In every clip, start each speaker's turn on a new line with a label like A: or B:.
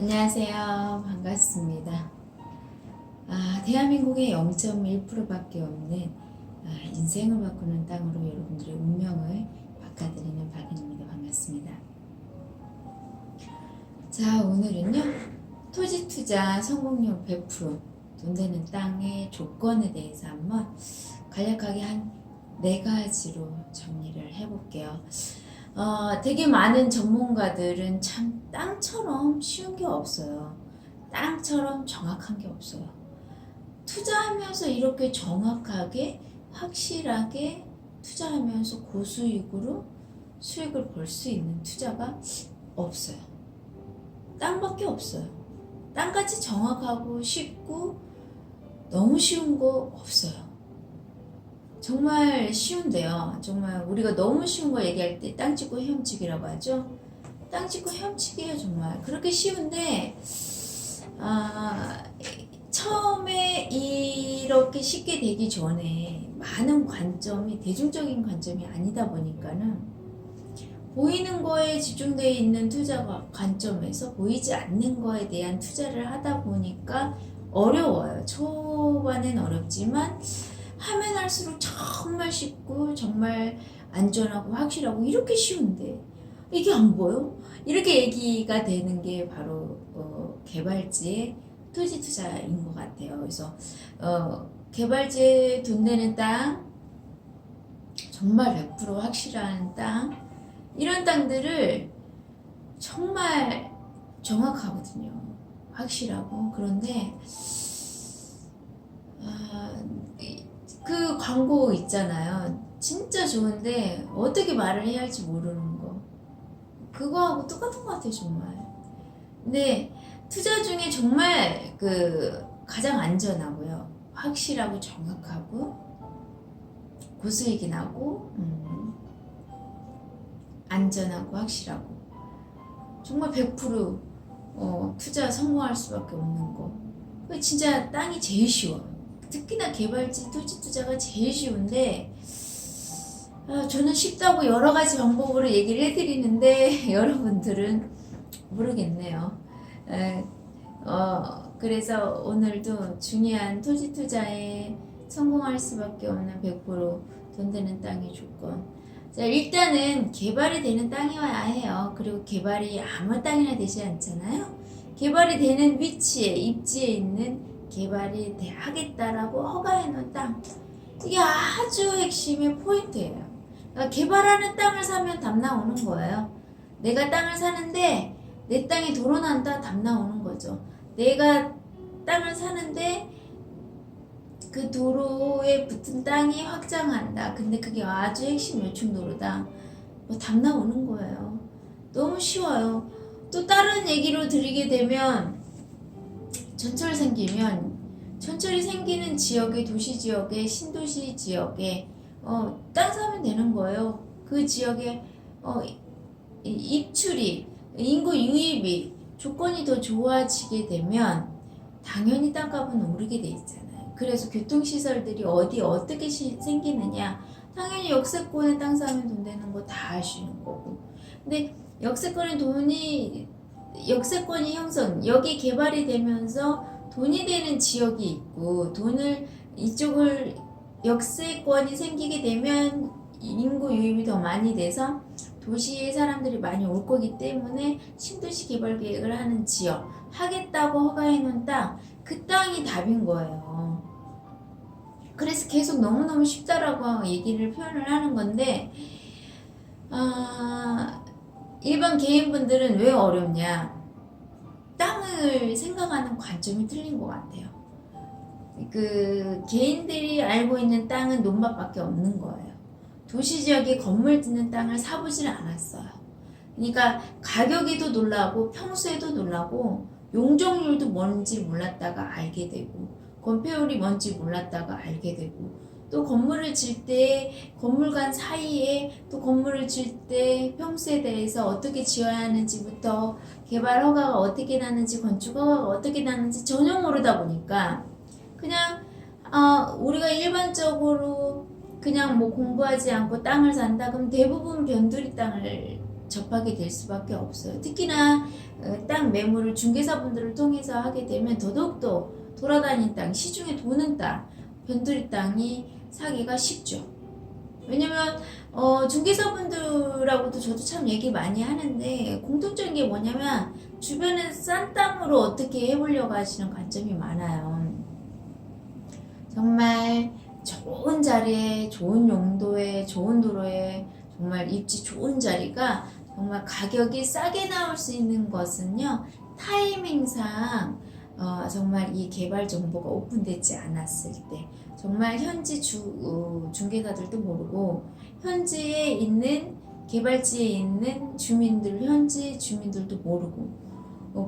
A: 안녕하세요. 반갑습니다. 대한민국의 0.1%밖에 없는 인생을 바꾸는 땅으로 여러분들의 운명을 바꿔드리는 박은입니다. 반갑습니다. 자, 오늘은요. 토지 투자 성공률 100%돈 되는 땅의 조건에 대해서 한번 간략하게 한 4가지로 정리를 해볼게요. 되게 많은 전문가들은 참 땅처럼 쉬운 게 없어요. 땅처럼 정확한 게 없어요. 투자하면서 이렇게 정확하게 확실하게 투자하면서 고수익으로 수익을 벌 수 있는 투자가 없어요. 땅밖에 없어요. 땅같이 정확하고 쉽고 너무 쉬운 거 없어요. 정말 쉬운데요. 정말 우리가 너무 쉬운 거 얘기할 때 땅 찍고 헤엄치기라고 하죠. 땅 찍고 헤엄치기예요. 정말 그렇게 쉬운데 처음에 이렇게 쉽게 되기 전에 많은 관점이 대중적인 관점이 아니다 보니까는 보이는 거에 집중되어 있는 투자 관점에서 보이지 않는 거에 대한 투자를 하다 보니까 어려워요. 초반엔 어렵지만 하면 할수록 정말 쉽고 정말 안전하고 확실하고 이렇게 쉬운데 이게 안 보여? 이렇게 얘기가 되는 게 바로 개발지의 토지 투자인 것 같아요. 그래서 개발지에 돈 되는 땅, 정말 100% 확실한 땅, 이런 땅들을 정말 정확하거든요. 확실하고. 그런데 그 광고 있잖아요. 진짜 좋은데 어떻게 말을 해야 할지 모르는 거. 그거하고 똑같은 것 같아요. 정말. 근데 투자 중에 정말 가장 안전하고요. 확실하고 정확하고 고수익이 나고 안전하고 확실하고 정말 100% 투자 성공할 수밖에 없는 거. 진짜 땅이 제일 쉬워요. 특히나 개발지 토지 투자가 제일 쉬운데 저는 쉽다고 여러 가지 방법으로 얘기를 해드리는데 여러분들은 모르겠네요. 그래서 오늘도 중요한 토지 투자에 성공할 수밖에 없는 100%돈 되는 땅의 조건. 자, 일단은 개발이 되는 땅이어야 해요. 그리고 개발이 아무 땅이나 되지 않잖아요. 개발이 되는 위치에 입지에 있는 개발이 하겠다라고 허가해놓은 땅, 이게 아주 핵심의 포인트예요. 그러니까 개발하는 땅을 사면 답 나오는 거예요. 내가 땅을 사는데 내 땅이 도로 난다, 답 나오는 거죠. 내가 땅을 사는데 그 도로에 붙은 땅이 확장한다. 근데 그게 아주 핵심 요충도로다. 답 나오는 거예요. 너무 쉬워요. 또 다른 얘기로 드리게 되면 전철 생기면 전철이 생기는 지역의 도시 지역에 신도시 지역에 땅 사면 되는 거예요. 그 지역에 입출이 인구 유입이 조건이 더 좋아지게 되면 당연히 땅값은 오르게 돼 있잖아요. 그래서 교통시설들이 어떻게 생기느냐, 당연히 역세권에 땅 사면 돈 되는 거 다 아시는 거고. 근데 역세권이 형성, 여기 개발이 되면서 돈이 되는 지역이 있고, 이쪽을 역세권이 생기게 되면 인구 유입이 더 많이 돼서 도시에 사람들이 많이 올 거기 때문에 신도시 개발 계획을 하는 지역, 하겠다고 허가해놓은 땅, 그 땅이 답인 거예요. 그래서 계속 너무너무 쉽다라고 표현을 하는 건데, 일반 개인분들은 왜 어렵냐? 땅을 생각하는 관점이 틀린 것 같아요. 개인들이 알고 있는 땅은 논밭밖에 없는 거예요. 도시지역에 건물 짓는 땅을 사보질 않았어요. 그러니까 가격이 더 놀라고 평수에도 놀라고 용적률도 뭔지 몰랐다가 알게 되고 건폐율이 뭔지 몰랐다가 알게 되고, 또 건물을 질 때 건물간 사이에 또 건물을 질 때 평수에 대해서 어떻게 지어야 하는지부터 개발 허가가 어떻게 나는지 건축 허가가 어떻게 나는지 전혀 모르다 보니까 그냥 우리가 일반적으로 그냥 공부하지 않고 땅을 산다 그럼 대부분 변두리 땅을 접하게 될 수밖에 없어요. 특히나 땅 매물을 중개사분들을 통해서 하게 되면 더더욱더 돌아다니는 땅, 시중에 도는 땅, 변두리 땅이 사기가 쉽죠. 왜냐면 중개사분들하고도 저도 참 얘기 많이 하는데 공통적인 게 뭐냐면 주변에 싼 땅으로 어떻게 해보려고 하시는 관점이 많아요. 정말 좋은 자리에, 좋은 용도에, 좋은 도로에, 정말 입지 좋은 자리가 정말 가격이 싸게 나올 수 있는 것은요, 타이밍상 정말 이 개발 정보가 오픈되지 않았을 때, 정말 현지 중개사들도 모르고 현지에 있는 개발지에 있는 주민들, 현지 주민들도 모르고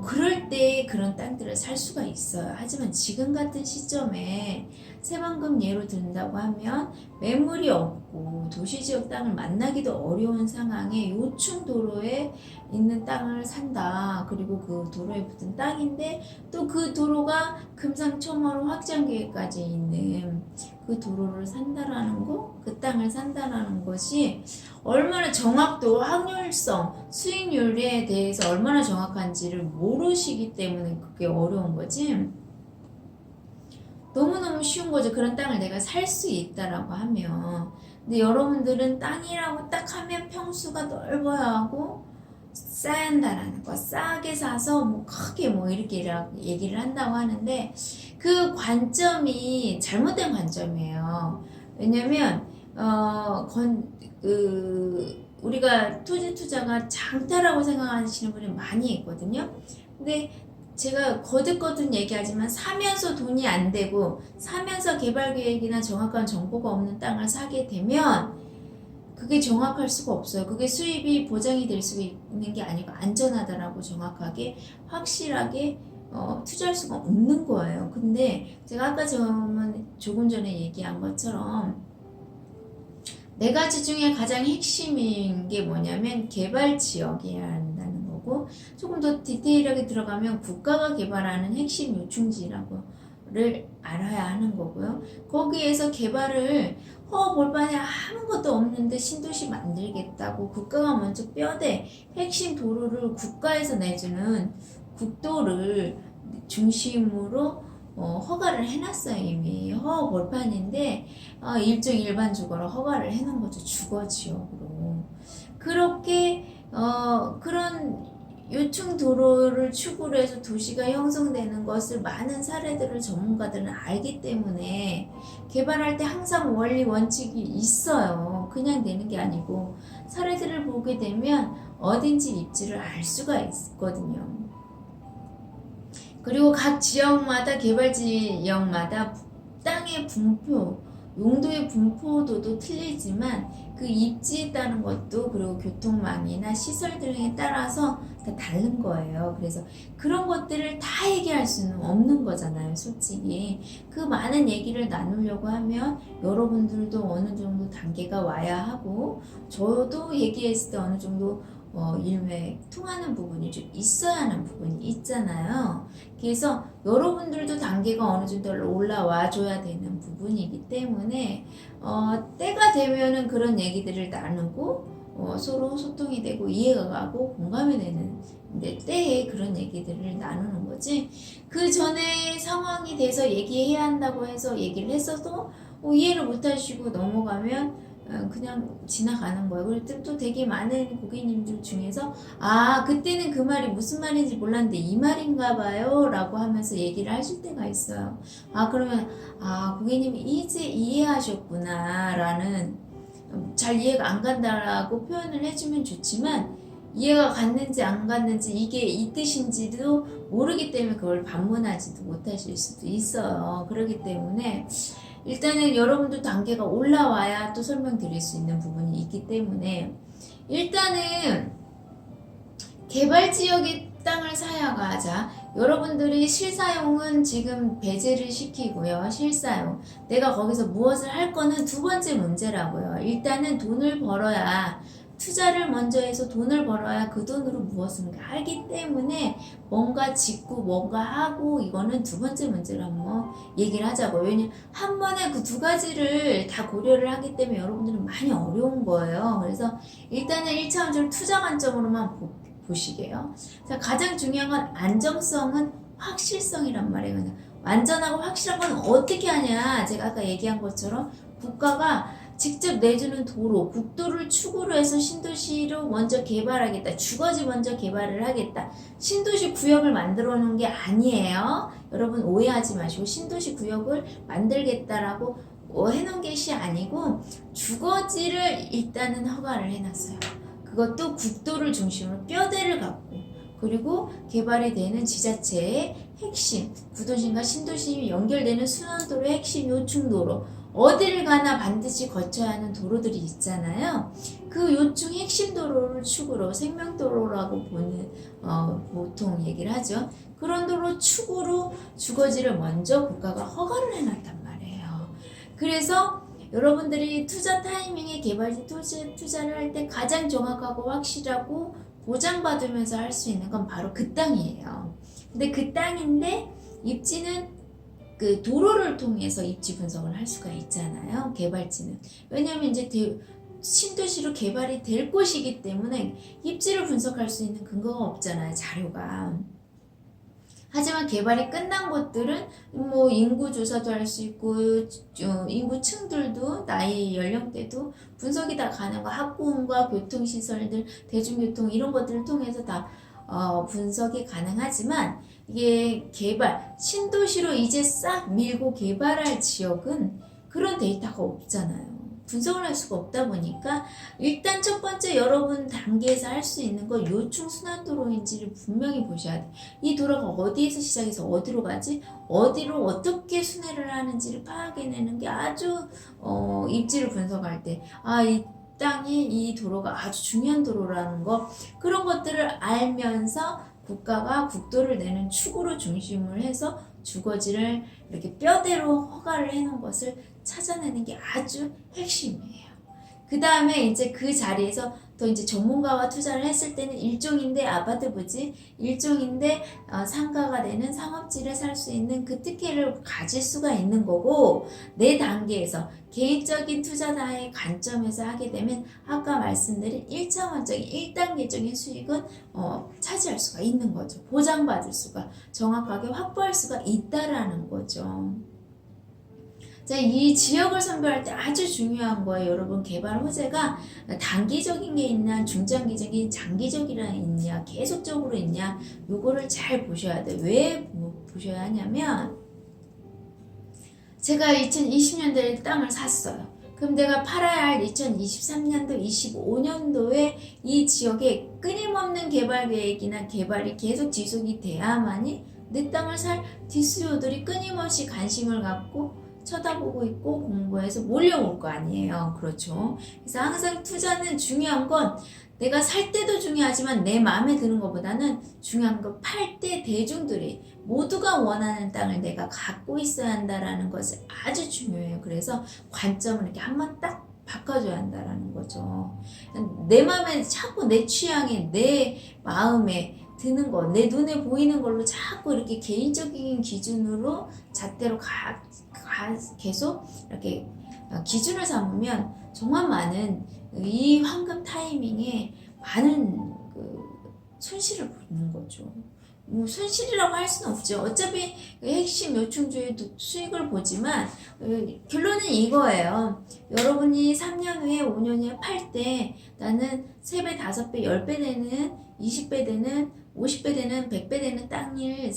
A: 그럴 때 그런 땅들을 살 수가 있어요. 하지만 지금 같은 시점에 새만금 예로 든다고 하면 매물이 없고 도시지역 땅을 만나기도 어려운 상황에 요충 도로에 있는 땅을 산다. 그리고 그 도로에 붙은 땅인데 또 그 도로가 금상첨화로 확장 계획까지 있는 그 도로를 산다라는 거, 그 땅을 산다라는 것이 얼마나 정확도, 확률성, 수익률에 대해서 얼마나 정확한지를 모르시기 때문에 그게 어려운 거지. 너무너무 쉬운 거죠. 그런 땅을 내가 살 수 있다라고 하면. 근데 여러분들은 땅이라고 딱 하면 평수가 넓어야 하고 싸야 한다라는 거, 싸게 사서 뭐 크게 뭐 이렇게 얘기를 한다고 하는데 그 관점이 잘못된 관점이에요. 왜냐면 우리가 토지 투자가 장타라고 생각하시는 분이 많이 있거든요. 근데 제가 거듭거듭 얘기하지만 사면서 돈이 안 되고 사면서 개발 계획이나 정확한 정보가 없는 땅을 사게 되면 그게 정확할 수가 없어요. 그게 수입이 보장이 될 수 있는 게 아니고 안전하다라고 정확하게 확실하게 투자할 수가 없는 거예요. 근데 제가 아까 조금 전에 얘기한 것처럼 네 가지 중에 가장 핵심인 게 뭐냐면 개발 지역이어야 한다는 거고, 조금 더 디테일하게 들어가면 국가가 개발하는 핵심 요충지를 알아야 하는 거고요. 거기에서 개발을 볼반에 아무것도 없는데 신도시 만들겠다고 국가가 먼저 뼈대 핵심 도로를 국가에서 내주는 국도를 중심으로 허가를 해놨어요. 이미 벌판인데 일반적으로 허가를 해놓은 거죠. 주거지역으로. 그렇게 그런 요충 도로를 축으로 해서 도시가 형성되는 것을 많은 사례들을 전문가들은 알기 때문에 개발할 때 항상 원리 원칙이 있어요. 그냥 되는 게 아니고 사례들을 보게 되면 어딘지 입지를 알 수가 있거든요. 그리고 각 지역마다 개발 지역마다 땅의 분포, 용도의 분포도도 틀리지만 그 입지에 따른 것도 그리고 교통망이나 시설 등에 따라서 다 다른 거예요. 그래서 그런 것들을 다 얘기할 수는 없는 거잖아요. 솔직히 그 많은 얘기를 나누려고 하면 여러분들도 어느 정도 단계가 와야 하고 저도 얘기했을 때 어느 정도 일맥 통하는 부분이 좀 있어야 하는 부분이 있잖아요. 그래서 여러분들도 단계가 어느 정도 올라와 줘야 되는 부분이기 때문에 때가 되면은 그런 얘기들을 나누고 서로 소통이 되고 이해가 가고 공감이 되는 때에 그런 얘기들을 나누는 거지, 그 전에 상황이 돼서 얘기해야 한다고 해서 얘기를 했어도 이해를 못 하시고 넘어가면 그냥 지나가는 거예요. 그리고 또 되게 많은 고객님들 중에서 그때는 그 말이 무슨 말인지 몰랐는데 이 말인가 봐요 라고 하면서 얘기를 하실 때가 있어요. 그러면 고객님이 이제 이해하셨구나 라는, 잘 이해가 안 간다라고 표현을 해주면 좋지만 이해가 갔는지 안 갔는지 이게 이 뜻인지도 모르기 때문에 그걸 반문하지도 못하실 수도 있어요. 그렇기 때문에 일단은 여러분들 단계가 올라와야 또 설명드릴 수 있는 부분이 있기 때문에 일단은 개발지역의 땅을 사야가 하자. 여러분들이 실사용은 지금 배제를 시키고요. 실사용. 내가 거기서 무엇을 할 거는 두 번째 문제라고요. 일단은 돈을 벌어야 투자를 먼저 해서 돈을 벌어야 그 돈으로 무엇을 알기 때문에 뭔가 짓고 뭔가 하고 이거는 두 번째 문제로 한번 얘기를 하자고요. 왜냐면 한 번에 그 두 가지를 다 고려를 하기 때문에 여러분들은 많이 어려운 거예요. 그래서 일단은 1차원적으로 투자 관점으로만 보시게요. 자, 가장 중요한 건 안정성은 확실성이란 말이에요. 그냥 완전하고 확실한 건 어떻게 하냐. 제가 아까 얘기한 것처럼 국가가 직접 내주는 도로, 국도를 축으로 해서 신도시로 먼저 개발하겠다. 주거지 먼저 개발을 하겠다. 신도시 구역을 만들어 놓은 게 아니에요. 여러분 오해하지 마시고 신도시 구역을 만들겠다라고 해놓은 것이 아니고 주거지를 일단은 허가를 해놨어요. 그것도 국도를 중심으로 뼈대를 갖고 그리고 개발이 되는 지자체의 핵심, 구도심과 신도심이 연결되는 순환도로의 핵심 요충도로 어디를 가나 반드시 거쳐야 하는 도로들이 있잖아요. 그 요충 핵심 도로를 축으로 생명도로라고 보통 얘기를 하죠. 그런 도로 축으로 주거지를 먼저 국가가 허가를 해놨단 말이에요. 그래서 여러분들이 투자 타이밍에 개발지 투자를 할 때 가장 정확하고 확실하고 보장받으면서 할 수 있는 건 바로 그 땅이에요. 근데 그 땅인데 입지는 그 도로를 통해서 입지 분석을 할 수가 있잖아요. 개발지는. 왜냐하면 이제 신도시로 개발이 될 곳이기 때문에 입지를 분석할 수 있는 근거가 없잖아요. 자료가. 하지만 개발이 끝난 곳들은 뭐 인구 조사도 할 수 있고 인구층들도 나이 연령대도 분석이 다 가능하고 학군과 교통시설들 대중교통 이런 것들을 통해서 다 분석이 가능하지만 이게 개발 신도시로 이제 싹 밀고 개발할 지역은 그런 데이터가 없잖아요. 분석을 할 수가 없다 보니까 일단 첫 번째 여러분 단계에서 할 수 있는 건 요충 순환도로인지를 분명히 보셔야 돼요. 이 도로가 어디에서 시작해서 어디로 가지? 어디로 어떻게 순회를 하는지를 파악해내는 게 아주 입지를 분석할 때 이 땅이 이 도로가 아주 중요한 도로라는 거 그런 것들을 알면서 국가가 국도를 내는 축으로 중심을 해서 주거지를 이렇게 뼈대로 허가를 해놓은 것을 찾아내는 게 아주 핵심이에요. 그 다음에 이제 그 자리에서 더 이제 전문가와 투자를 했을 때는 일종인데 아파트 부지, 일종인데 상가가 되는 상업지를 살 수 있는 그 특혜를 가질 수가 있는 거고 내 단계에서 개인적인 투자자의 관점에서 하게 되면 아까 말씀드린 1차원적인 1단계적인 수익은 차지할 수가 있는 거죠. 보장받을 수가 정확하게 확보할 수가 있다라는 거죠. 자, 이 지역을 선별할 때 아주 중요한 거예요. 여러분 개발 호재가 단기적인 게 있냐 중장기적인 장기적이라 있냐 계속적으로 있냐 요거를 잘 보셔야 돼요. 왜 보셔야 하냐면 제가 2020년도에 땅을 샀어요. 그럼 내가 팔아야 할 2023년도, 25년도에 이 지역에 끊임없는 개발 계획이나 개발이 계속 지속이 돼야만이 내 땅을 살 뒷수요들이 끊임없이 관심을 갖고 쳐다보고 있고 공부해서 몰려올 거 아니에요. 그렇죠. 그래서 항상 투자는 중요한 건 내가 살 때도 중요하지만 내 마음에 드는 것보다는 중요한 건 팔 때 대중들이 모두가 원하는 땅을 내가 갖고 있어야 한다라는 것이 아주 중요해요. 그래서 관점을 이렇게 한번 딱 바꿔줘야 한다라는 거죠. 내 마음에 자꾸 내 취향에 내 마음에 드는 거, 내 눈에 보이는 걸로 자꾸 이렇게 개인적인 기준으로 잣대로 계속 이렇게 기준을 삼으면 정말 많은 이 황금 타이밍에 많은 손실을 보는 거죠. 뭐 손실이라고 할 수는 없죠. 어차피 핵심 요충주의 수익을 보지만 결론은 이거예요. 여러분이 3년 후에 5년 후에 팔 때 나는 3배, 5배, 10배 되는 20배 되는 50배 되는 100배 되는 땅을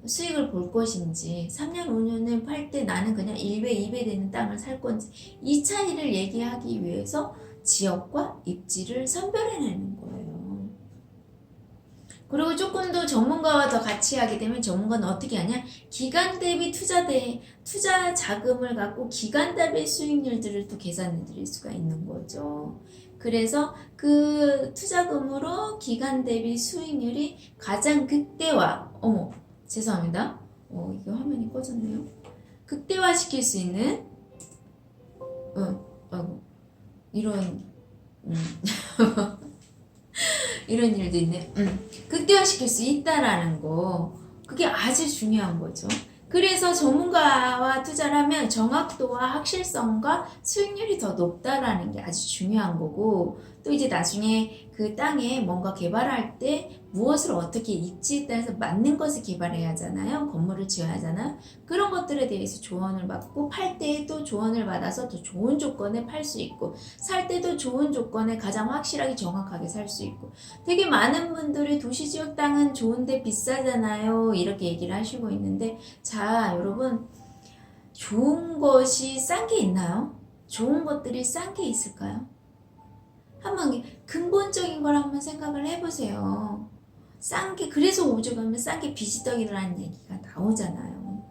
A: 수익을 볼 것인지 3년 5년을 팔 때 나는 그냥 1배 2배 되는 땅을 살 건지 이 차이를 얘기하기 위해서 지역과 입지를 선별해내는 거예요. 그리고 조금 더 전문가와 더 같이 하게 되면 전문가는 어떻게 하냐? 기간 대비 투자 자금을 갖고 기간 대비 수익률들을 또 계산해 드릴 수가 있는 거죠. 그래서 그 투자금으로 기간 대비 수익률이 가장 극대화, 죄송합니다. 이거 화면이 꺼졌네요. 극대화 시킬 수 있는, 이런 이런 일도 있네. 극대화시킬 수 있다라는 거. 그게 아주 중요한 거죠. 그래서 전문가와 투자를 하면 정확도와 확실성과 수익률이 더 높다라는 게 아주 중요한 거고, 또 이제 나중에 그 땅에 뭔가 개발할 때 무엇을 어떻게 입지에 따라서 맞는 것을 개발해야 하잖아요. 건물을 지어야 하잖아요. 그런 것들에 대해서 조언을 받고, 팔 때도 조언을 받아서 더 좋은 조건에 팔 수 있고, 살 때도 좋은 조건에 가장 확실하게 정확하게 살 수 있고. 되게 많은 분들이 도시지역 땅은 좋은데 비싸잖아요, 이렇게 얘기를 하시고 있는데, 자, 여러분, 좋은 것이 싼 게 있나요? 좋은 것들이 싼 게 있을까요? 한번 근본적인 걸 한번 생각을 해보세요. 싼 게, 그래서 오죽하면 싼 게 비지떡이라는 얘기가 나오잖아요.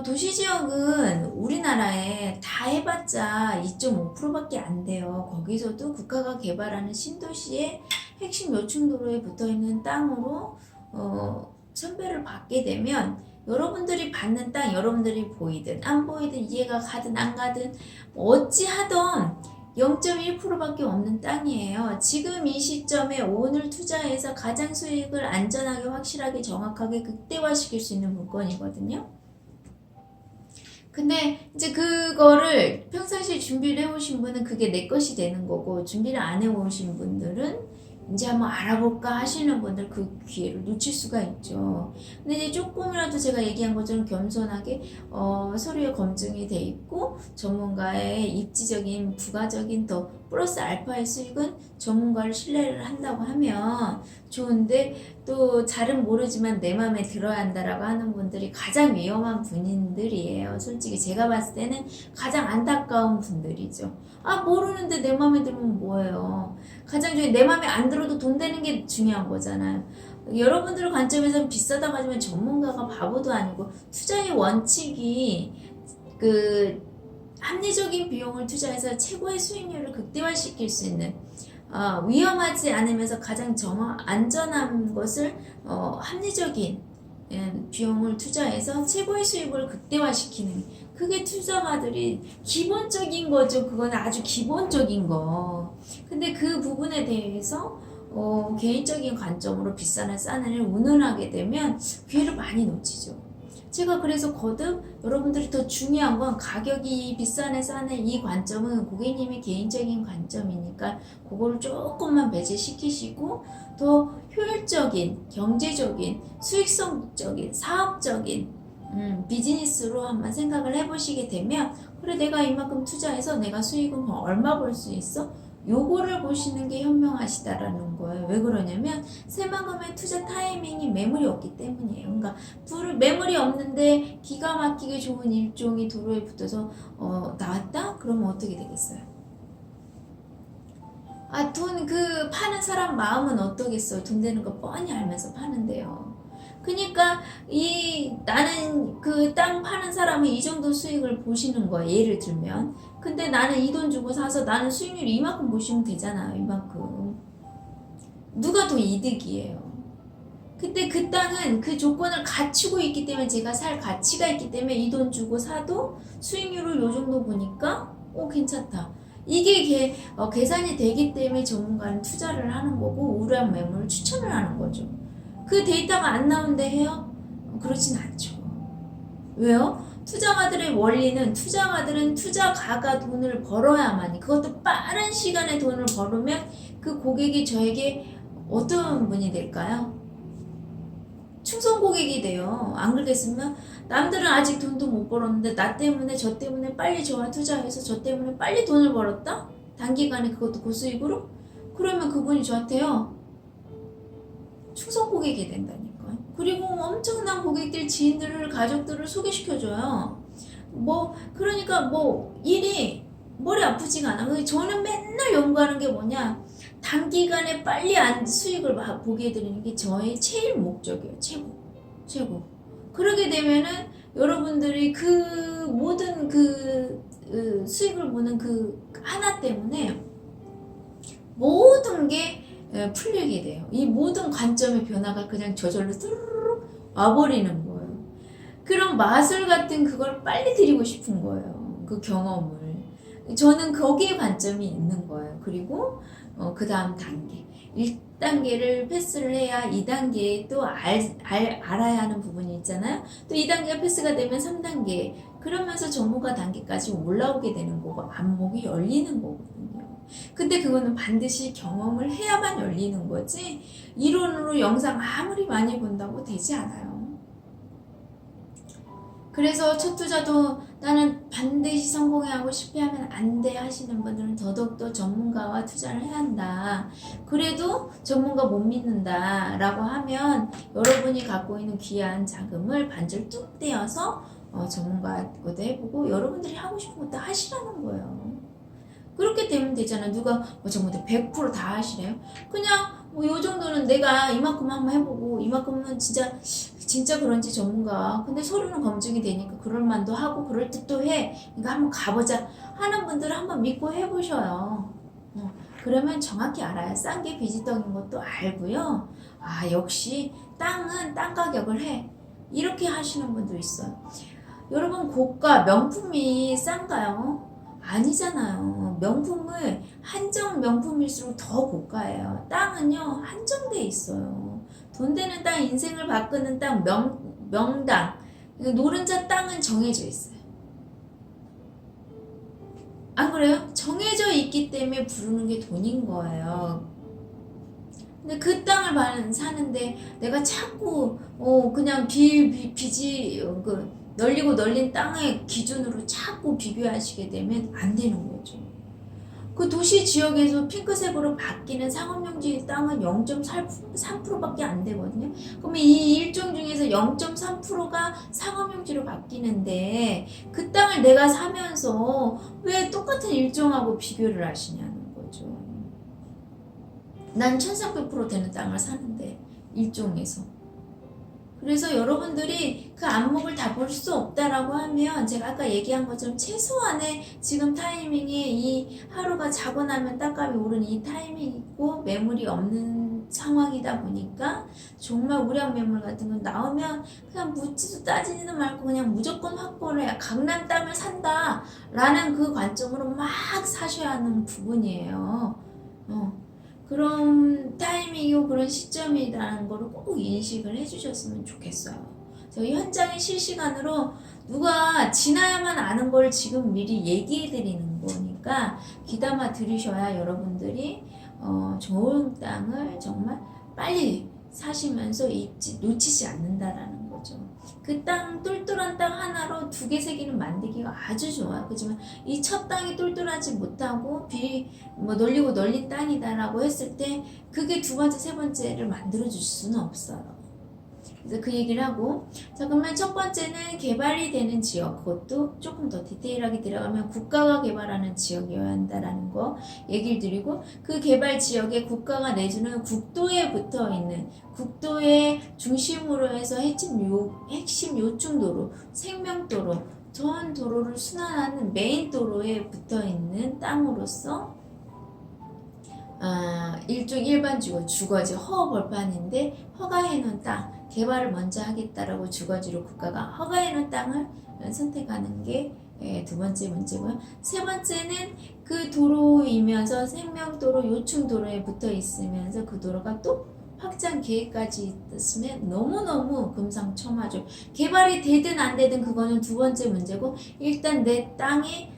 A: 도시지역은 우리나라에 다 해봤자 2.5%밖에 안 돼요. 거기서도 국가가 개발하는 신도시의 핵심 요충도로에 붙어있는 땅으로 선별을 받게 되면, 여러분들이 받는 땅, 여러분들이 보이든 안 보이든 이해가 가든 안 가든 어찌하던 0.1%밖에 없는 땅이에요. 지금 이 시점에 오늘 투자해서 가장 수익을 안전하게, 확실하게, 정확하게 극대화시킬 수 있는 물건이거든요. 근데 이제 그거를 평상시에 준비를 해오신 분은 그게 내 것이 되는 거고, 준비를 안 해오신 분들은 이제 한번 알아볼까 하시는 분들 그 기회를 놓칠 수가 있죠. 근데 이제 조금이라도 제가 얘기한 것처럼 겸손하게 서류에 검증이 돼 있고, 전문가의 입지적인 부가적인 더 플러스 알파의 수익은 전문가를 신뢰를 한다고 하면 좋은데, 또 잘은 모르지만 내 맘에 들어야 한다라고 하는 분들이 가장 위험한 분들이에요. 솔직히 제가 봤을 때는 가장 안타까운 분들이죠. 아, 모르는데 내 맘에 들면 뭐예요. 가장 중요한, 내 맘에 안 들어도 돈 되는 게 중요한 거잖아요. 여러분들 관점에서는 비싸다고 하지만 전문가가 바보도 아니고, 투자의 원칙이 그 합리적인 비용을 투자해서 최고의 수익률을 극대화시킬 수 있는, 위험하지 않으면서 가장 안전한 것을 합리적인 비용을 투자해서 최고의 수익을 극대화시키는, 그게 투자가들이 기본적인 거죠. 그건 아주 기본적인 거. 근데 그 부분에 대해서 개인적인 관점으로 비싸나 싸나를 운운하게 되면 기회를 많이 놓치죠. 제가 그래서 거듭 여러분들이 더 중요한 건, 가격이 비싸네 싸네 이 관점은 고객님의 개인적인 관점이니까 그거를 조금만 배제시키시고, 더 효율적인, 경제적인, 수익성적인, 사업적인 비즈니스로 한번 생각을 해보시게 되면, 그래 내가 이만큼 투자해서 내가 수익은 얼마 벌 수 있어? 요거를 보시는 게 현명하시다라는 거예요. 왜 그러냐면 새만금의 투자 타이밍이 매물이 없기 때문이에요. 그러니까 매물이 없는데 기가 막히게 좋은 일종이 도로에 붙어서 나왔다? 그러면 어떻게 되겠어요? 돈 파는 사람 마음은 어떠겠어요? 돈 되는 거 뻔히 알면서 파는데요. 그러니까 나는 그 땅 파는 사람은 이 정도 수익을 보시는 거예요. 예를 들면. 근데 나는 이 돈 주고 사서 나는 수익률 이만큼 보시면 되잖아요. 이만큼. 누가 더 이득이에요. 근데 그 땅은 그 조건을 갖추고 있기 때문에, 제가 살 가치가 있기 때문에 이 돈 주고 사도 수익률을 요 정도 보니까 괜찮다. 이게 계산이 되기 때문에 전문가는 투자를 하는 거고, 우량 매물을 추천을 하는 거죠. 그 데이터가 안 나온데 해요? 그렇진 않죠. 왜요? 투자가들의 원리는, 투자가들은 투자가가 돈을 벌어야만, 그것도 빠른 시간에 돈을 벌으면 그 고객이 저에게 어떤 분이 될까요? 충성 고객이 돼요. 안 그러겠으면 남들은 아직 돈도 못 벌었는데 나 때문에 저 때문에 빨리 저와 투자해서 저 때문에 빨리 돈을 벌었다? 단기간에 그것도 고수익으로? 그러면 그분이 저한테요 충성 고객이 된다니까요. 그리고 엄청난 고객들, 지인들을, 가족들을 소개시켜줘요. 그러니까 일이 머리 아프지가 않아. 저는 맨날 연구하는 게 뭐냐, 단기간에 빨리 수익을 보게 해드리는 게 저의 제일 목적이에요. 최고. 그러게 되면은 여러분들이 그 모든 수익을 보는 그 하나 때문에 모든 게 풀리게 돼요. 이 모든 관점의 변화가 그냥 저절로 뚜루룩 와버리는 거예요. 그런 마술 같은 그걸 빨리 드리고 싶은 거예요. 그 경험을. 저는 거기에 관점이 있는 거예요. 그리고 그 다음 단계 1단계를 패스를 해야 2단계에 또 알아야 하는 부분이 있잖아요. 또 2단계가 패스가 되면 3단계, 그러면서 전문가 단계까지 올라오게 되는 거고 안목이 열리는 거거든요. 근데 그거는 반드시 경험을 해야만 열리는 거지 이론으로 영상 아무리 많이 본다고 되지 않아요. 그래서 첫 투자도 나는 반드시 성공해야 하고 실패하면 안 돼 하시는 분들은 더더욱더 전문가와 투자를 해야 한다. 그래도 전문가 못 믿는다 라고 하면 여러분이 갖고 있는 귀한 자금을 반절 뚝 떼어서 전문가도 해보고 여러분들이 하고 싶은 것도 하시라는 거예요. 그렇게 되면 되잖아. 누가 전문가 100%다 하시래요? 그냥 요 정도는 내가 이만큼 한번 해보고 이만큼은 진짜 그런지 전문가 근데 서류는 검증이 되니까 그럴만도 하고 그럴 듯도 해. 그러니까 한번 가보자 하는 분들은 한번 믿고 해보셔요. 그러면 정확히 알아요. 싼 게 비지떡인 것도 알고요. 아 역시 땅은 땅 가격을 해. 이렇게 하시는 분도 있어요. 여러분 고가 명품이 싼가요? 아니잖아요. 명품을 한정 명품일수록 더 고가예요. 땅은요 한정돼 있어요. 돈 되는 땅, 인생을 바꾸는 땅, 명당, 노른자 땅은 정해져 있어요. 안 그래요? 정해져 있기 때문에 부르는 게 돈인 거예요. 근데 그 땅을 사는데 내가 자꾸 그냥 널리고 널린 땅의 기준으로 자꾸 비교하시게 되면 안 되는 거죠. 그 도시 지역에서 핑크색으로 바뀌는 상업용지 땅은 0.3%밖에 안 되거든요. 그러면 이 일종 중에서 0.3%가 상업용지로 바뀌는데 그 땅을 내가 사면서 왜 똑같은 일종하고 비교를 하시냐는 거죠. 난 1300% 되는 땅을 사는데 일종에서. 그래서 여러분들이 그 안목을 다 볼 수 없다라고 하면 제가 아까 얘기한 것처럼 최소한의 지금 타이밍에 이 하루가 자고 나면 땅값이 오르는 이 타이밍이고 매물이 없는 상황이다 보니까 정말 우량 매물 같은 건 나오면 그냥 묻지도 따지지도 말고 그냥 무조건 확보를 해야 강남 땅을 산다 라는 그 관점으로 막 사셔야 하는 부분이에요. 그런 타이밍이고 그런 시점이라는 거를 꼭 인식을 해주셨으면 좋겠어요. 저희 현장에 실시간으로 누가 지나야만 아는 걸 지금 미리 얘기해 드리는 거니까 귀담아 들으셔야 여러분들이 좋은 땅을 정말 빨리 사시면서 놓치지 않는다라는 거죠. 그 땅 똘똘한 땅 하나로 2개, 3개는 만들기가 아주 좋아요. 그렇지만 이 첫 땅이 똘똘하지 못하고 널리고 널린 땅이다라고 했을 때 그게 두 번째, 세 번째를 만들어 줄 수는 없어요. 그래서 그 얘기를 하고 자 그러면 첫 번째는 개발이 되는 지역 그것도 조금 더 디테일하게 들어가면 국가가 개발하는 지역이어야 한다라는 거 얘기를 드리고 그 개발 지역에 국가가 내주는 국도에 붙어있는 국도의 중심으로 해서 핵심 요충도로 생명도로 전 도로를 순환하는 메인 도로에 붙어있는 땅으로서 일반 주거지 허허벌판인데 허가해놓은 땅 개발을 먼저 하겠다라고 주거지로 국가가 허가해놓은 땅을 선택하는 게 두 번째 문제고요. 세 번째는 그 도로이면서 생명도로 요충도로에 붙어 있으면서 그 도로가 또 확장 계획까지 있으면 너무너무 금상첨화죠. 개발이 되든 안 되든 그거는 두 번째 문제고 일단 내 땅에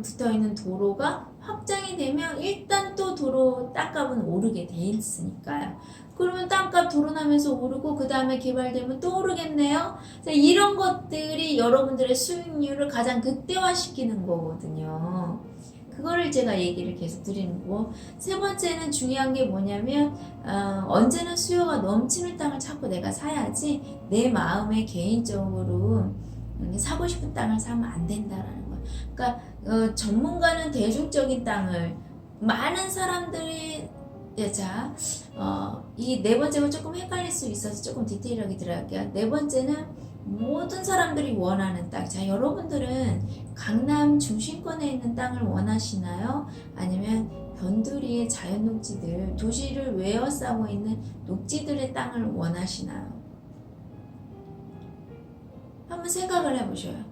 A: 붙어있는 도로가 확장이 되면 일단 또 도로 땅값은 오르게 돼 있으니까요. 그러면 땅값 도로나면서 오르고 그 다음에 개발되면 또 오르겠네요. 이런 것들이 여러분들의 수익률을 가장 극대화시키는 거거든요. 그거를 제가 얘기를 계속 드리는 거고 세 번째는 중요한 게 뭐냐면 언제나 수요가 넘치는 땅을 찾고 내가 사야지 내 마음에 개인적으로 사고 싶은 땅을 사면 안 된다라는 거예요. 그러니까 전문가는 대중적인 땅을 많은 사람들이 이 네 번째가 조금 헷갈릴 수 있어서 조금 디테일하게 들어갈게요. 네 번째는 모든 사람들이 원하는 땅. 자, 여러분들은 강남 중심권에 있는 땅을 원하시나요? 아니면 변두리의 자연 녹지들, 도시를 외워싸고 있는 녹지들의 땅을 원하시나요? 한번 생각을 해보셔요.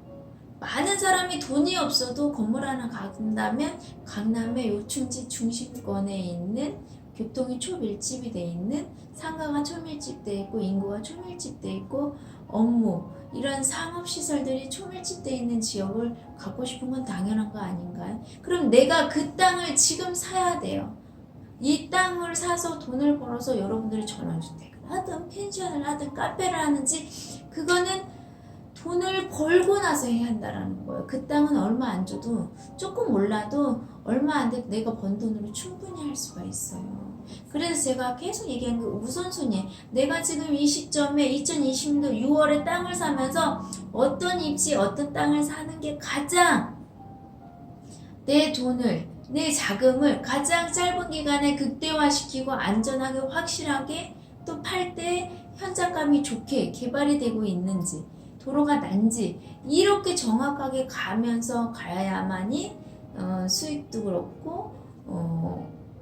A: 많은 사람이 돈이 없어도 건물 하나 간다면 강남의 요충지 중심권에 있는 교통이 초밀집이 돼 있는 상가가 초밀집돼 있고 인구가 초밀집돼 있고 업무 이런 상업시설들이 초밀집돼 있는 지역을 갖고 싶은 건 당연한 거 아닌가요? 그럼 내가 그 땅을 지금 사야 돼요. 이 땅을 사서 돈을 벌어서 여러분들이 전원주택을 하든 펜션을 하든 카페를 하는지 그거는 돈을 벌고 나서 해야 한다라는 거예요. 그 땅은 얼마 안 줘도 조금 올라도 얼마 안 돼도 내가 번 돈으로 충분히 할 수가 있어요. 그래서 제가 계속 얘기한 그 우선순위 내가 지금 이 시점에 2020년 6월에 땅을 사면서 어떤 입지 어떤 땅을 사는 게 가장 내 돈을 내 자금을 가장 짧은 기간에 극대화시키고 안전하게 확실하게 또 팔 때 현장감이 좋게 개발이 되고 있는지 도로가 난지 이렇게 정확하게 가면서 가야만이 수익도 그렇고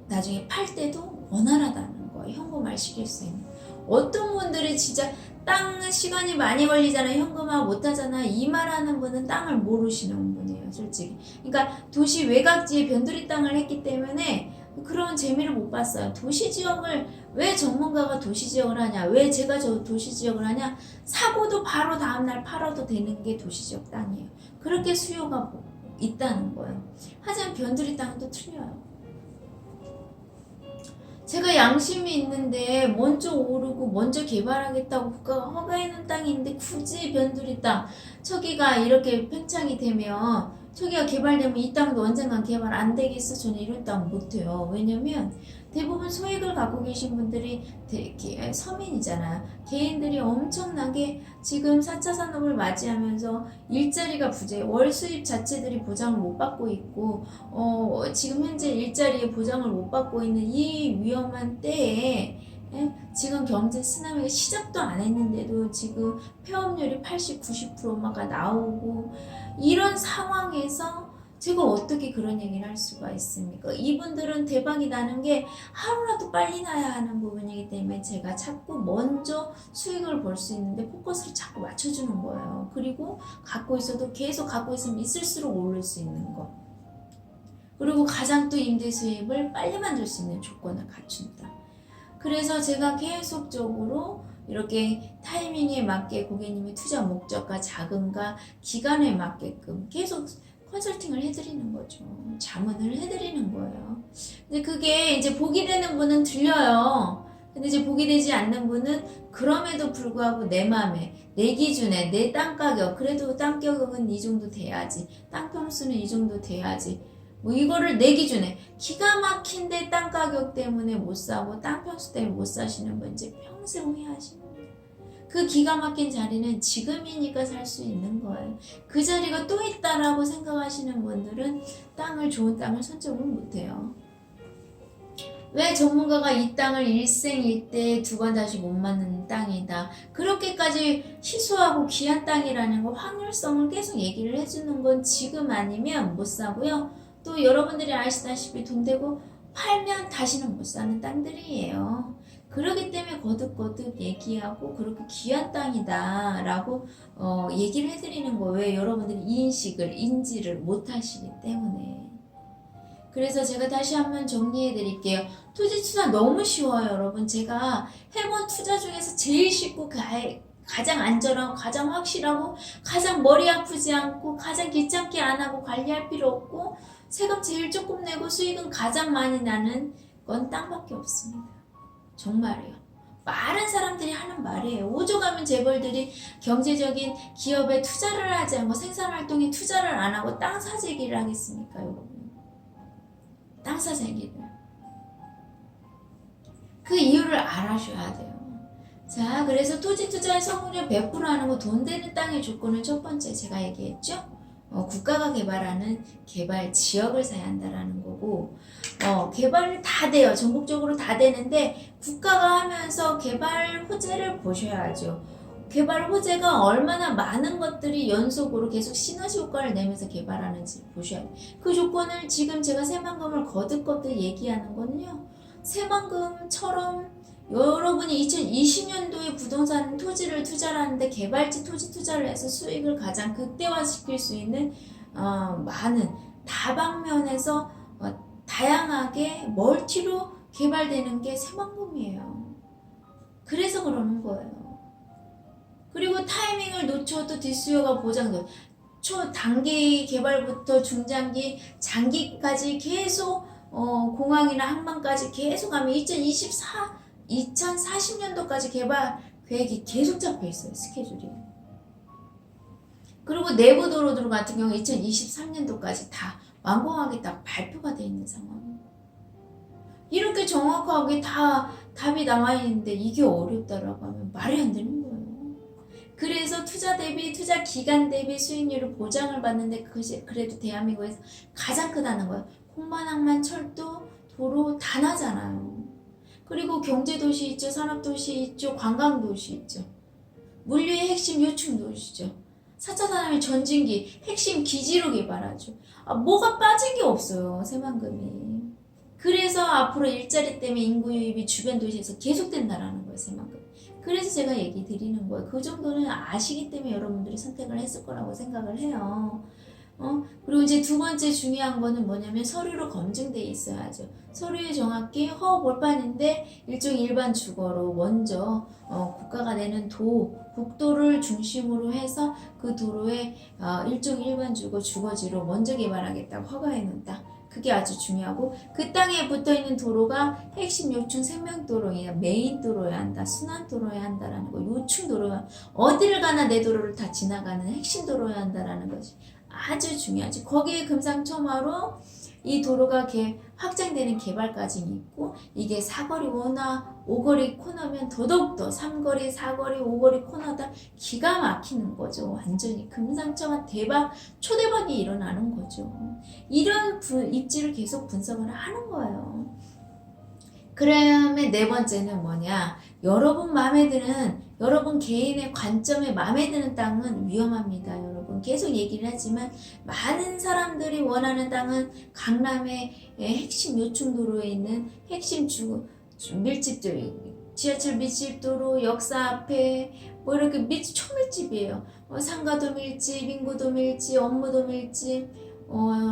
A: 나중에 팔 때도 원활하다는 거예요. 현금화 시킬 수 있는. 어떤 분들이 진짜 땅 시간이 많이 걸리잖아요. 현금화 못하잖아요. 이 말하는 분은 땅을 모르시는 분이에요. 솔직히. 그러니까 도시 외곽지에 변두리 땅을 했기 때문에 그런 재미를 못 봤어요. 도시지역을 왜 전문가가 도시지역을 하냐, 왜 제가 저 도시지역을 하냐, 사고도 바로 다음날 팔아도 되는 게 도시지역 땅이에요. 그렇게 수요가 있다는 거예요. 하지만 변두리 땅은 또 틀려요. 제가 양심이 있는데 먼저 오르고 먼저 개발하겠다고 국가가 허가해놓은 땅이 있는데 굳이 변두리 땅 저기가 이렇게 팽창이 되면 저기가 개발되면 이 땅도 언젠간 개발 안 되겠어? 저는 이런 땅 못해요. 왜냐면 대부분 소액을 갖고 계신 분들이 서민이잖아요. 개인들이 엄청나게 지금 4차 산업을 맞이하면서 일자리가 부재, 월 수입 자체들이 보장을 못 받고 있고 지금 현재 일자리에 보장을 못 받고 있는 이 위험한 때에 지금 경제 쓰나미가 시작도 안 했는데도 지금 폐업률이 80, 90%가 나오고 이런 상황에서 제가 어떻게 그런 얘기를 할 수가 있습니까? 이분들은 대박이 나는 게 하루라도 빨리 나야 하는 부분이기 때문에 제가 자꾸 먼저 수익을 벌 수 있는데 포커스를 자꾸 맞춰주는 거예요. 그리고 갖고 있어도 계속 갖고 있으면 있을수록 오를 수 있는 거. 그리고 가장 또 임대 수입을 빨리 만들 수 있는 조건을 갖춘다. 그래서 제가 계속적으로 이렇게 타이밍에 맞게 고객님의 투자 목적과 자금과 기간에 맞게끔 계속 컨설팅을 해드리는 거죠. 자문을 해드리는 거예요. 근데 그게 이제 복이 되는 분은 들려요. 근데 이제 복이 되지 않는 분은 그럼에도 불구하고 내 맘에, 내 기준에, 내 땅 가격, 그래도 땅 가격은 이 정도 돼야지. 땅 평수는 이 정도 돼야지. 뭐 이거를 내 기준에 기가 막힌데 땅 가격 때문에 못 사고 땅 평수 때문에 못 사시는 분 이제 평생 후회하시는 거예요. 그 기가 막힌 자리는 지금이니까 살 수 있는 거예요. 그 자리가 또 있다라고 생각하시는 분들은 좋은 땅을 선점을 못해요. 왜 전문가가 이 땅을 일생일대 두 번 다시 못 맞는 땅이다. 그렇게까지 희소하고 귀한 땅이라는 거 확률성을 계속 얘기를 해주는 건 지금 아니면 못 사고요. 또 여러분들이 아시다시피 돈 대고 팔면 다시는 못 사는 땅들이에요. 그렇기 때문에 거듭거듭 얘기하고 그렇게 귀한 땅이다 라고 얘기를 해드리는 거예요. 왜 여러분들이 인지를 못하시기 때문에. 그래서 제가 다시 한번 정리해 드릴게요. 토지 투자 너무 쉬워요, 여러분. 제가 해본 투자 중에서 제일 쉽고 가장 안전하고 가장 확실하고 가장 머리 아프지 않고 가장 귀찮게 안 하고 관리할 필요 없고 세금 제일 조금 내고 수익은 가장 많이 나는 건 땅밖에 없습니다. 정말이에요. 많은 사람들이 하는 말이에요. 5조 가면 재벌들이 경제적인 기업에 투자를 하지 않고 생산활동에 투자를 안 하고 땅 사재기를 하겠습니까, 여러분? 땅 사재기를. 그 이유를 알아셔야 돼요. 자, 그래서 토지 투자의 성공률 100% 하는 거 돈 되는 땅의 조건은 첫 번째 제가 얘기했죠? 국가가 개발하는 개발 지역을 사야 한다라는 거고 개발이 다 돼요. 전국적으로 다 되는데 국가가 하면서 개발 호재를 보셔야죠. 개발 호재가 얼마나 많은 것들이 연속으로 계속 시너지 효과를 내면서 개발하는지 보셔야 돼요. 그 조건을 지금 제가 새만금을 거듭거듭 얘기하는 거는요. 새만금처럼 여러분이 2020년도에 부동산 토지를 투자를 하는데 개발지 토지 투자를 해서 수익을 가장 극대화시킬 수 있는 많은 다방면에서 다양하게 멀티로 개발되는 게 새만금이에요. 그래서 그러는 거예요. 그리고 타이밍을 놓쳐도 뒷수요가 보장돼. 초단기 개발부터 중장기, 장기까지 계속 공항이나 항만까지 계속 가면 2040년도까지 개발 계획이 계속 잡혀 있어요. 스케줄이. 그리고 내부 도로들 같은 경우 2023년도까지 다 완공하겠다 발표가 돼 있는 상황. 이렇게 정확하게 다 답이 나와 있는데 이게 어렵다라고 하면 말이 안 되는 거예요. 그래서 투자 대비, 투자 기간 대비 수익률을 보장을 받는데 그것이 그래도 대한민국에서 가장 크다는 거예요. 콩만항만 철도, 도로 다 나잖아요. 그리고 경제도시 있죠, 산업도시 있죠, 관광도시 있죠. 물류의 핵심 요충도시죠. 4차 산업의 전진기, 핵심 기지로 개발하죠. 뭐가 빠진 게 없어요, 새만금이. 그래서 앞으로 일자리 때문에 인구 유입이 주변 도시에서 계속된다라는 거예요, 새만금. 그래서 제가 얘기 드리는 거예요. 그 정도는 아시기 때문에 여러분들이 선택을 했을 거라고 생각을 해요. 그리고 이제 두 번째 중요한 거는 뭐냐면 서류로 검증돼 있어야죠. 서류에 정확히 허벌판인데 일종 일반 주거로 먼저 국가가 내는 국도를 중심으로 해서 그 도로에 일종 일반 주거지로 먼저 개발하겠다고 허가해 놓는다. 그게 아주 중요하고 그 땅에 붙어있는 도로가 핵심 요충 생명도로야 메인 도로야 한다. 순환도로야 한다라는 거. 요충 도로야 어디를 가나 내 도로를 다 지나가는 핵심 도로야 한다라는 것이 아주 중요하지. 거기에 금상첨화로 이 도로가 확장되는 개발까지 있고 이게 사거리 오거리 코너면 더더욱더 3거리, 4거리, 5거리 코너다 기가 막히는 거죠. 완전히 금상첨화 대박, 초대박이 일어나는 거죠. 이런 입지를 계속 분석을 하는 거예요. 그다음에 네 번째는 뭐냐? 여러분 마음에 드는 여러분 개인의 관점에 마음에 드는 땅은 위험합니다. 여러분 계속 얘기를 하지만 많은 사람들이 원하는 땅은 강남의 핵심 요충도로에 있는 핵심 밀집들 지하철 밀집도로 역사 앞에 뭐 이렇게 초밀집이에요. 상가도 밀집, 인구도 밀집, 업무도 밀집,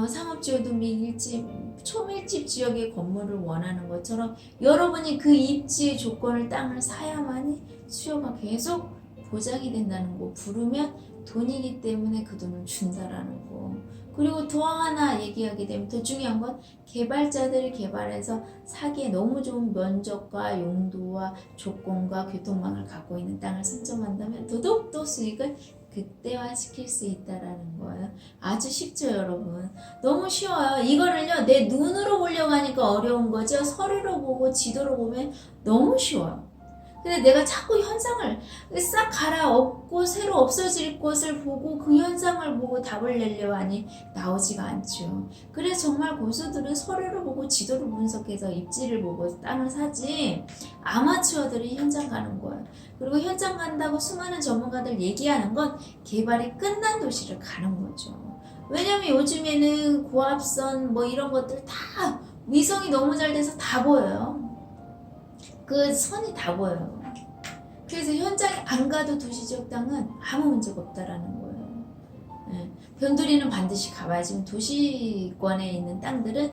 A: 상업지역도 밀집, 초밀집 지역의 건물을 원하는 것처럼 여러분이 그 입지의 조건을 땅을 사야만이 수요가 계속 보장이 된다는 거. 부르면 돈이기 때문에 그 돈을 준다라는 거. 그리고 더 하나 얘기하게 되면 더 중요한 건 개발자들이 개발해서 사기에 너무 좋은 면적과 용도와 조건과 교통망을 갖고 있는 땅을 선점한다면 더더욱더 수익을 극대화시킬 수 있다라는 거예요. 아주 쉽죠, 여러분. 너무 쉬워요. 이거를요, 내 눈으로 보려고 하니까 어려운 거죠. 서류로 보고 지도로 보면 너무 쉬워요. 근데 내가 자꾸 현상을 싹 갈아엎고 새로 없어질 것을 보고 그 현상을 보고 답을 내려고 하니 나오지가 않죠. 그래서 정말 고수들은 서류를 보고 지도를 분석해서 입지를 보고 땅을 사지 아마추어들이 현장 가는 거예요. 그리고 현장 간다고 수많은 전문가들 얘기하는 건 개발이 끝난 도시를 가는 거죠. 왜냐면 요즘에는 고압선 뭐 이런 것들 다 위성이 너무 잘 돼서 다 보여요. 그 선이 다 보여요. 그래서 현장에 안 가도 도시지역 땅은 아무 문제가 없다라는 거예요. 변두리는 반드시 가봐야 지금 도시권에 있는 땅들은